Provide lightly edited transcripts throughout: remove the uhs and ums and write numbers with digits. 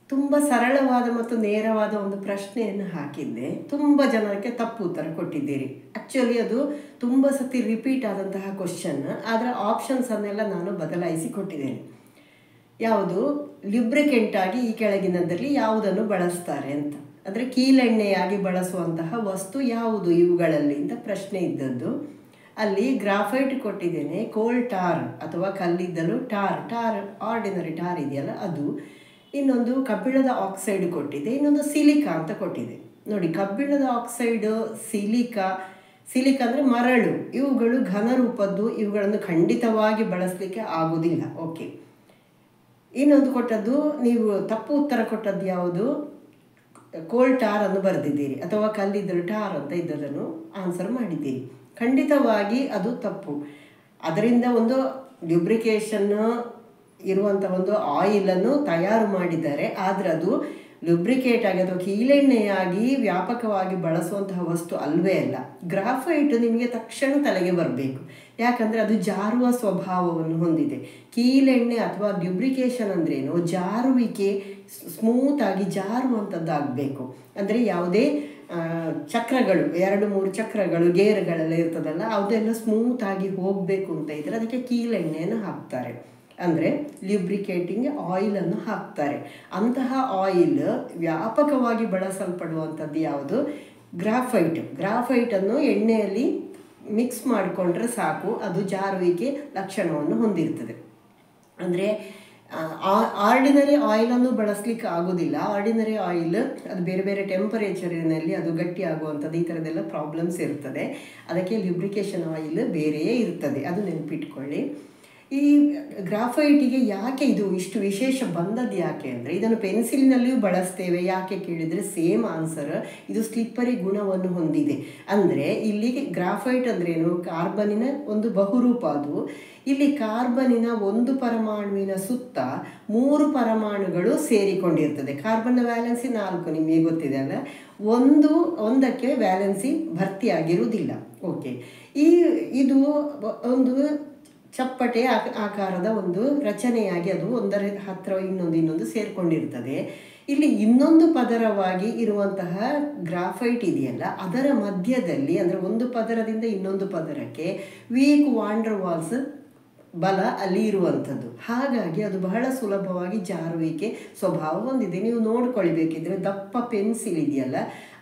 ತುಂಬ ಸರಳವಾದ ಮತ್ತು ನೇರವಾದ ಒಂದು ಪ್ರಶ್ನೆಯನ್ನು ಹಾಕಿದ್ದೆ. ತುಂಬ ಜನಕ್ಕೆ ತಪ್ಪು ಉತ್ತರ ಕೊಟ್ಟಿದ್ದೀರಿ. ಆ್ಯಕ್ಚುಲಿ ಅದು ತುಂಬ ಸತಿ ರಿಪೀಟ್ ಆದಂತಹ ಕ್ವಶನ್. ಅದರ ಆಪ್ಷನ್ಸನ್ನೆಲ್ಲ ನಾನು ಬದಲಾಯಿಸಿ ಕೊಟ್ಟಿದ್ದೇನೆ. ಯಾವುದು ಲ್ಯೂಬ್ರಿಕೆಂಟ್ ಆಗಿ ಈ ಕೆಳಗಿನದಲ್ಲಿ ಯಾವುದನ್ನು ಬಳಸ್ತಾರೆ ಅಂತ, ಅಂದರೆ ಕೀಲೆಣ್ಣೆಯಾಗಿ ಬಳಸುವಂತಹ ವಸ್ತು ಯಾವುದು ಇವುಗಳಲ್ಲಿ ಅಂತ ಪ್ರಶ್ನೆ ಇದ್ದದ್ದು. ಅಲ್ಲಿ ಗ್ರಾಫೈಟ್ ಕೊಟ್ಟಿದ್ದೇನೆ, ಕೋಲ್ ಟಾರ್ ಅಥವಾ ಕಲ್ಲಿದ್ದಲು ಟಾರ್ ಆರ್ಡಿನರಿ ಟಾರ್ ಇದೆಯಲ್ಲ ಅದು, ಇನ್ನೊಂದು ಕಬ್ಬಿಣದ ಆಕ್ಸೈಡ್ ಕೊಟ್ಟಿದೆ, ಇನ್ನೊಂದು ಸಿಲಿಕಾ ಅಂತ ಕೊಟ್ಟಿದೆ. ನೋಡಿ, ಕಬ್ಬಿಣದ ಆಕ್ಸೈಡ್, ಸಿಲಿಕಾ ಅಂದರೆ ಮರಳು, ಇವುಗಳು ಘನರೂಪದ್ದು, ಇವುಗಳನ್ನು ಖಂಡಿತವಾಗಿ ಬಳಸಲಿಕ್ಕೆ ಆಗೋದಿಲ್ಲ. ಓಕೆ, ಇನ್ನೊಂದು ಕೊಟ್ಟದ್ದು ನೀವು ತಪ್ಪು ಉತ್ತರ ಕೊಟ್ಟದ್ದು ಯಾವುದು, ಕೋಲ್ ಟಾರ್ ಅನ್ನು ಬರೆದಿದ್ದೀರಿ ಅಥವಾ ಕಲ್ಲಿದ್ದಲು ಟಾರ್ ಅಂತ ಇದ್ದದನ್ನು ಆನ್ಸರ್ ಮಾಡಿದ್ದೀರಿ. ಖಂಡಿತವಾಗಿ ಅದು ತಪ್ಪು. ಅದರಿಂದ ಒಂದು ಲ್ಯೂಬ್ರಿಕೇಷನ್ ಇರುವಂಥ ಒಂದು ಆಯಿಲನ್ನು ತಯಾರು ಮಾಡಿದ್ದಾರೆ, ಆದರೆ ಅದು ಲುಬ್ರಿಕೇಟ್ ಆಗಿ ಅಥವಾ ಕೀಲೆಣ್ಣೆಯಾಗಿ ವ್ಯಾಪಕವಾಗಿ ಬಳಸುವಂತಹ ವಸ್ತು ಅಲ್ವೇ ಅಲ್ಲ. ಗ್ರಾಫೈಟ್ ನಿಮಗೆ ತಕ್ಷಣ ತಲೆಗೆ ಬರಬೇಕು, ಯಾಕಂದರೆ ಅದು ಜಾರುವ ಸ್ವಭಾವವನ್ನು ಹೊಂದಿದೆ. ಕೀಲೆಣ್ಣೆ ಅಥವಾ ಲ್ಯುಬ್ರಿಕೇಷನ್ ಅಂದ್ರೇನು, ಜಾರುವಿಕೆ, ಸ್ಮೂತಾಗಿ ಜಾರುವಂಥದ್ದಾಗಬೇಕು. ಅಂದರೆ ಯಾವುದೇ ಚಕ್ರಗಳು, 2-3 ಚಕ್ರಗಳು, ಗೇರುಗಳೆಲ್ಲ ಇರ್ತದಲ್ಲ, ಅದೆಲ್ಲ ಸ್ಮೂತಾಗಿ ಹೋಗಬೇಕು ಅಂತ ಇದ್ದರೆ ಅದಕ್ಕೆ ಕೀಲೆಣ್ಣೆಯನ್ನು ಹಾಕ್ತಾರೆ, ಅಂದರೆ ಲ್ಯೂಬ್ರಿಕೇಟಿಂಗ್ ಆಯಿಲನ್ನು ಹಾಕ್ತಾರೆ. ಅಂತಹ ಆಯಿಲ್ ವ್ಯಾಪಕವಾಗಿ ಬಳಸಲ್ಪಡುವಂಥದ್ದು ಯಾವುದು, ಗ್ರಾಫೈಟನ್ನು ಎಣ್ಣೆಯಲ್ಲಿ ಮಿಕ್ಸ್ ಮಾಡಿಕೊಂಡ್ರೆ ಸಾಕು, ಅದು ಜಾರುವಿಕೆ ಲಕ್ಷಣವನ್ನು ಹೊಂದಿರ್ತದೆ. ಅಂದರೆ ಆರ್ಡಿನರಿ ಆಯಿಲನ್ನು ಬಳಸಲಿಕ್ಕೆ ಆಗೋದಿಲ್ಲ. ಆರ್ಡಿನರಿ ಆಯಿಲ್ ಅದು ಬೇರೆ ಬೇರೆ ಟೆಂಪರೇಚರಿನಲ್ಲಿ ಅದು ಗಟ್ಟಿ ಆಗುವಂಥದ್ದು, ಈ ಥರದ್ದೆಲ್ಲ ಪ್ರಾಬ್ಲಮ್ಸ್ ಇರ್ತದೆ. ಅದಕ್ಕೆ ಲ್ಯೂಬ್ರಿಕೇಷನ್ ಆಯಿಲ್ ಬೇರೆಯೇ ಇರ್ತದೆ, ಅದು ನೆನಪಿಟ್ಕೊಳ್ಳಿ. ಈ ಗ್ರಾಫೈಟಿಗೆ ಯಾಕೆ ಇದು ಇಷ್ಟು ವಿಶೇಷ ಬಂದದ್ದು ಯಾಕೆ ಅಂದರೆ, ಇದನ್ನು ಪೆನ್ಸಿಲಿನಲ್ಲಿಯೂ ಬಳಸ್ತೇವೆ. ಯಾಕೆ ಕೇಳಿದರೆ ಸೇಮ್ ಆನ್ಸರ್, ಇದು ಸ್ಲಿಪ್ಪರಿ ಗುಣವನ್ನು ಹೊಂದಿದೆ. ಅಂದರೆ ಇಲ್ಲಿ ಗ್ರಾಫೈಟ್ ಅಂದ್ರೇನು, ಕಾರ್ಬನಿನ ಒಂದು ಬಹುರೂಪ. ಅದು ಇಲ್ಲಿ ಕಾರ್ಬನಿನ ಒಂದು ಪರಮಾಣುವಿನ ಸುತ್ತ 3 ಪರಮಾಣುಗಳು ಸೇರಿಕೊಂಡಿರ್ತದೆ. ಕಾರ್ಬನ್ನ ವ್ಯಾಲೆನ್ಸಿ 4, ನಿಮಗೆ ಗೊತ್ತಿದೆ ಅಲ್ಲ, ಒಂದಕ್ಕೆ ವ್ಯಾಲೆನ್ಸಿ ಭರ್ತಿಯಾಗಿರುವುದಿಲ್ಲ. ಓಕೆ, ಇದು ಒಂದು ಚಪ್ಪಟೆ ಆಕಾರದ ಒಂದು ರಚನೆಯಾಗಿ ಅದು ಒಂದರ ಹತ್ತಿರ ಇನ್ನೊಂದು ಸೇರಿಕೊಂಡಿರ್ತದೆ. ಇಲ್ಲಿ ಇನ್ನೊಂದು ಪದರವಾಗಿ ಇರುವಂತಹ ಗ್ರಾಫೈಟ್ ಇದೆಯಲ್ಲ, ಅದರ ಮಧ್ಯದಲ್ಲಿ, ಅಂದರೆ ಒಂದು ಪದರದಿಂದ ಇನ್ನೊಂದು ಪದರಕ್ಕೆ ವೀಕ್ ವಾಂಡರ್ ವಾಲ್ಸ್ ಬಲ ಅಲ್ಲಿ ಇರುವಂಥದ್ದು. ಹಾಗಾಗಿ ಅದು ಬಹಳ ಸುಲಭವಾಗಿ ಜಾರುವಿಕೆ ಸ್ವಭಾವ ಹೊಂದಿದೆ. ನೀವು ನೋಡ್ಕೊಳ್ಬೇಕಿದ್ರೆ ದಪ್ಪ ಪೆನ್ಸಿಲ್ ಇದೆಯಲ್ಲ,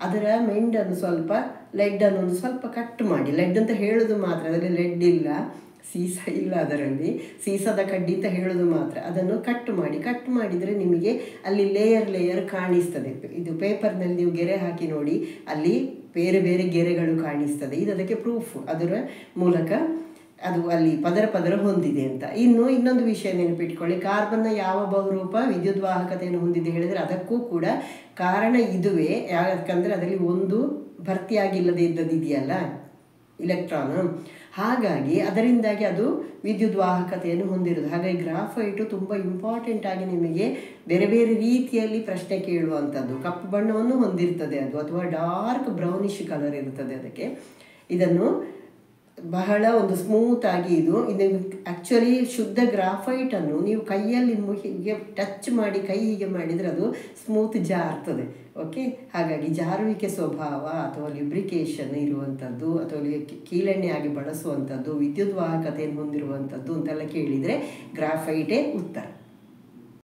ಅದರ ಮೆಂಡನ್ನು ಸ್ವಲ್ಪ, ಲೆಡ್ಡನ್ನು ಸ್ವಲ್ಪ ಕಟ್ ಮಾಡಿ, ಲೆಡ್ ಅಂತ ಹೇಳೋದು ಮಾತ್ರ, ಅದರಲ್ಲಿ ಲೆಡ್ ಇಲ್ಲ, ಸೀಸ ಇಲ್ಲ, ಅದರಲ್ಲಿ ಸೀಸದ ಕಡ್ಡಿ ಅಂತ ಹೇಳೋದು ಮಾತ್ರ. ಅದನ್ನು ಕಟ್ ಮಾಡಿದರೆ ನಿಮಗೆ ಅಲ್ಲಿ ಲೇಯರ್ ಕಾಣಿಸ್ತದೆ. ಇದು ಪೇಪರ್ನಲ್ಲಿ ನೀವು ಗೆರೆ ಹಾಕಿ ನೋಡಿ, ಅಲ್ಲಿ ಬೇರೆ ಬೇರೆ ಗೆರೆಗಳು ಕಾಣಿಸ್ತದೆ. ಇದು ಅದಕ್ಕೆ ಪ್ರೂಫ್, ಅದರ ಮೂಲಕ ಅದು ಅಲ್ಲಿ ಪದರ ಹೊಂದಿದೆ ಅಂತ. ಇನ್ನೊಂದು ವಿಷಯ ನೆನಪಿಟ್ಕೊಳ್ಳಿ, ಕಾರ್ಬನ್ನ ಯಾವ ಬಹುರೂಪ ವಿದ್ಯುದ್ವಾಹಕತೆಯನ್ನು ಹೊಂದಿದೆ ಹೇಳಿದರೆ ಅದಕ್ಕೂ ಕೂಡ ಕಾರಣ ಇದುವೇ. ಯಾಕಂದರೆ ಅದರಲ್ಲಿ ಒಂದು ಭರ್ತಿಯಾಗಿಲ್ಲದೆ ಇದ್ದದಿದೆಯಲ್ಲ, ಇಲೆಕ್ಟ್ರಾನ್, ಹಾಗಾಗಿ ಅದರಿಂದಾಗಿ ಅದು ವಿದ್ಯುದ್ವಾಹಕತೆಯನ್ನು ಹೊಂದಿರೋದು. ಹಾಗಾಗಿ ಗ್ರಾಫೈಟು ತುಂಬ ಇಂಪಾರ್ಟೆಂಟ್ ಆಗಿ ನಿಮಗೆ ಬೇರೆ ಬೇರೆ ರೀತಿಯಲ್ಲಿ ಪ್ರಶ್ನೆ ಕೇಳುವಂಥದ್ದು. ಕಪ್ಪು ಬಣ್ಣವನ್ನು ಹೊಂದಿರ್ತದೆ ಅದು, ಅಥವಾ ಡಾರ್ಕ್ ಬ್ರೌನಿಶ್ ಕಲರ್ ಇರ್ತದೆ ಅದಕ್ಕೆ. ಇದನ್ನು ಬಹಳ ಒಂದು ಸ್ಮೂತಾಗಿ ಇದು ಆ್ಯಕ್ಚುಲಿ ಶುದ್ಧ ಗ್ರಾಫೈಟನ್ನು ನೀವು ಕೈಯಲ್ಲಿ ಹೀಗೆ ಟಚ್ ಮಾಡಿ, ಕೈ ಹೀಗೆ ಮಾಡಿದರೆ ಅದು ಸ್ಮೂತ್ ಜಾರ್ತದೆ. ಓಕೆ, ಹಾಗಾಗಿ ಜಾರುವಿಕೆ ಸ್ವಭಾವ ಅಥವಾ ಲ್ಯೂಬ್ರಿಕೇಷನ್ ಇರುವಂಥದ್ದು ಅಥವಾ ಕೀಲೆಣ್ಣೆಯಾಗಿ ಬಳಸುವಂಥದ್ದು, ವಿದ್ಯುದ್ವಾಹಕತೆಯನ್ನು ಹೊಂದಿರುವಂಥದ್ದು ಅಂತೆಲ್ಲ ಕೇಳಿದರೆ ಗ್ರಾಫೈಟೇ ಉತ್ತರ.